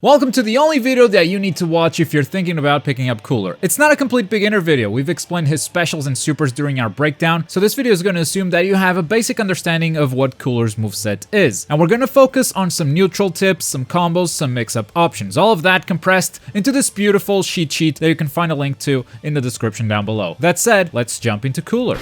Welcome to the only video that you need to watch if you're thinking about picking up Cooler. It's not a complete beginner video, we've explained his specials and supers during our breakdown, so this video is going to assume that you have a basic understanding of what Cooler's moveset is. And we're going to focus on some neutral tips, some combos, some mix-up options, all of that compressed into this beautiful cheat sheet that you can find a link to in the description down below. That said, let's jump into Cooler.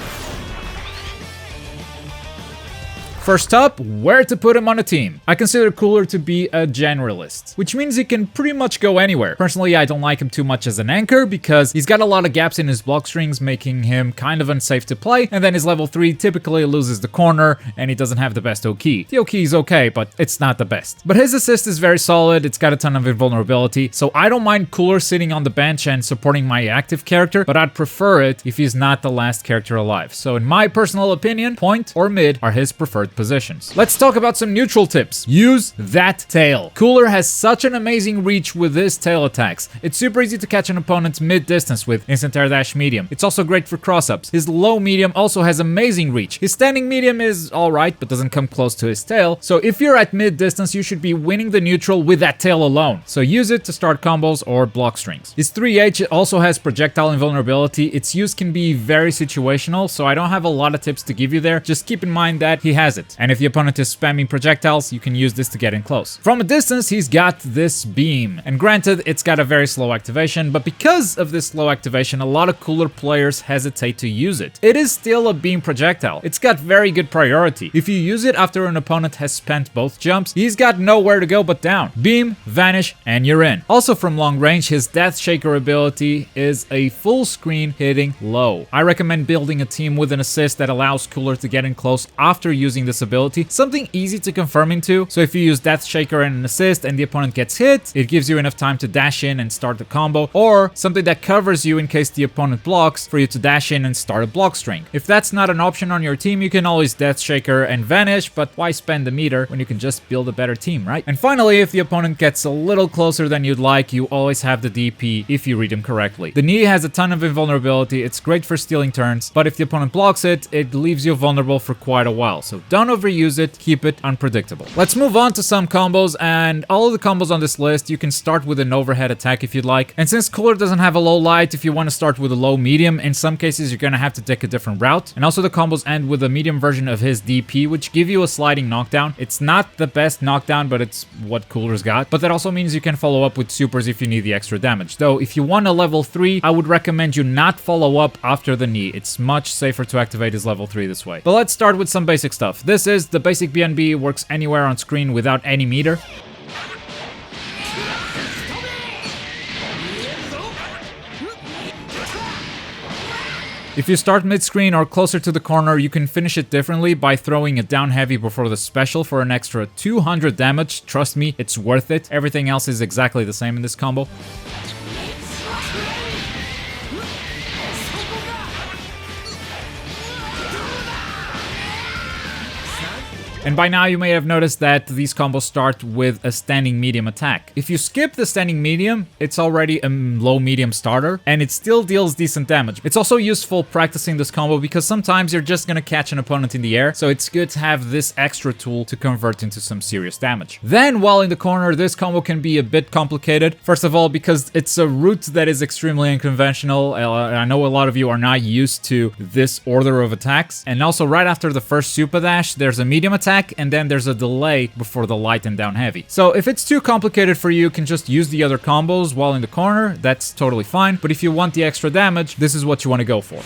First up, where to put him on a team. I consider Cooler to be a generalist, which means he can pretty much go anywhere. Personally, I don't like him too much as an anchor because he's got a lot of gaps in his block strings, making him kind of unsafe to play, and then his level 3 typically loses the corner, and he doesn't have the best O-key. The O-key is okay, but it's not the best. But his assist is very solid, it's got a ton of invulnerability, so I don't mind Cooler sitting on the bench and supporting my active character, but I'd prefer it if he's not the last character alive. So in my personal opinion, point or mid are his preferred positions. Let's talk about some neutral tips. Use that tail. Cooler has such an amazing reach with his tail attacks. It's super easy to catch an opponent mid-distance with instant air dash medium. It's also great for cross-ups. His low medium also has amazing reach. His standing medium is alright, but doesn't come close to his tail. So if you're at mid-distance, you should be winning the neutral with that tail alone. So use it to start combos or block strings. His 3H also has projectile invulnerability. Its use can be very situational, so I don't have a lot of tips to give you there. Just keep in mind that he has it. And if the opponent is spamming projectiles, you can use this to get in close. From a distance, he's got this beam. And granted, it's got a very slow activation, but because of this slow activation, a lot of Cooler players hesitate to use it. It is still a beam projectile. It's got very good priority. If you use it after an opponent has spent both jumps, he's got nowhere to go but down. Beam, vanish, and you're in. Also from long range, his Death Shaker ability is a full screen hitting low. I recommend building a team with an assist that allows Cooler to get in close after using this ability. Something easy to confirm into. So if you use Death Shaker and an assist and the opponent gets hit, it gives you enough time to dash in and start the combo, or something that covers you in case the opponent blocks for you to dash in and start a block string. If that's not an option on your team, you can always Death Shaker and vanish, but why spend the meter when you can just build a better team, right? And finally, if the opponent gets a little closer than you'd like, you always have the DP if you read him correctly. The knee has a ton of invulnerability, it's great for stealing turns, but if the opponent blocks it, it leaves you vulnerable for quite a while, so don't overuse it, keep it unpredictable. Let's move on to some combos, and all of the combos on this list, you can start with an overhead attack if you'd like. And since Cooler doesn't have a low light, if you want to start with a low medium, in some cases you're gonna have to take a different route. And also the combos end with a medium version of his DP, which give you a sliding knockdown. It's not the best knockdown, but it's what Cooler's got. But that also means you can follow up with supers if you need the extra damage. Though if you want a level 3, I would recommend you not follow up after the knee. It's much safer to activate his level 3 this way. But let's start with some basic stuff. This is the basic BNB, works anywhere on screen without any meter. If you start mid-screen or closer to the corner, you can finish it differently by throwing it down heavy before the special for an extra 200 damage. Trust me, it's worth it. Everything else is exactly the same in this combo. And by now you may have noticed that these combos start with a standing medium attack. If you skip the standing medium, it's already a low medium starter, and it still deals decent damage. It's also useful practicing this combo because sometimes you're just gonna catch an opponent in the air, so it's good to have this extra tool to convert into some serious damage. Then, while in the corner, this combo can be a bit complicated. First of all, because it's a route that is extremely unconventional. I know a lot of you are not used to this order of attacks. And also, right after the first super dash, there's a medium attack, and then there's a delay before the light and down heavy. So if it's too complicated for you, you can just use the other combos while in the corner. That's totally fine. But if you want the extra damage, this is what you want to go for.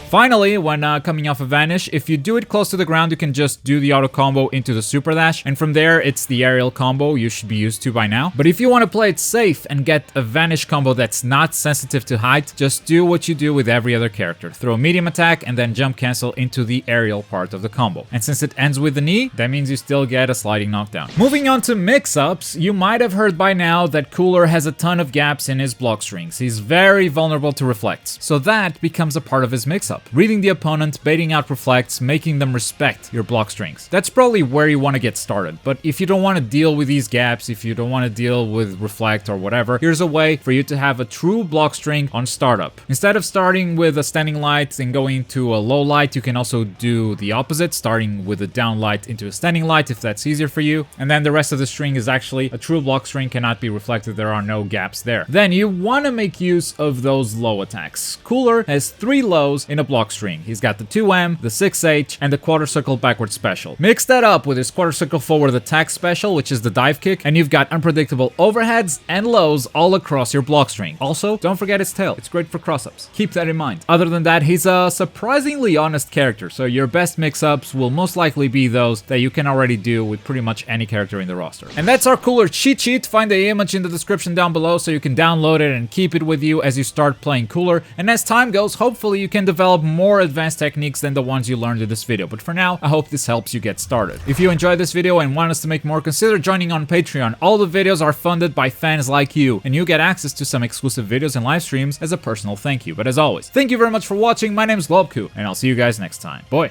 Finally, when coming off a vanish, if you do it close to the ground, you can just do the auto combo into the super dash, and from there it's the aerial combo you should be used to by now. But if you want to play it safe and get a vanish combo that's not sensitive to height, just do what you do with every other character. Throw a medium attack and then jump cancel into the aerial part of the combo. And since it ends with the knee, that means you still get a sliding knockdown. Moving on to mix-ups, you might have heard by now that Cooler has a ton of gaps in his block strings. He's very vulnerable to reflects, so that becomes a part of his mix-up. up, reading the opponent, baiting out reflects, making them respect your block strings. That's probably where you want to get started. But if you don't want to deal with these gaps, if you don't want to deal with reflect or whatever, here's a way for you to have a true block string on startup. Instead of starting with a standing light and going to a low light, you can also do the opposite, starting with a down light into a standing light if that's easier for you. And then the rest of the string is actually a true block string, cannot be reflected, there are no gaps there. Then you want to make use of those low attacks. Cooler has 3 lows in a block string. He's got the 2M, the 6H, and the quarter circle backward special. Mix that up with his quarter circle forward attack special, which is the dive kick, and you've got unpredictable overheads and lows all across your block string. Also, don't forget his tail. It's great for cross-ups. Keep that in mind. Other than that, he's a surprisingly honest character, so your best mix-ups will most likely be those that you can already do with pretty much any character in the roster. And that's our Cooler cheat sheet. Find the image in the description down below so you can download it and keep it with you as you start playing Cooler. And as time goes, hopefully you can develop more advanced techniques than the ones you learned in this video. But for now, I hope this helps you get started. If you enjoyed this video and want us to make more, consider joining on Patreon. All the videos are funded by fans like you, and you get access to some exclusive videos and live streams as a personal thank you. But as always, thank you very much for watching. My name is Globku, and I'll see you guys next time. Bye.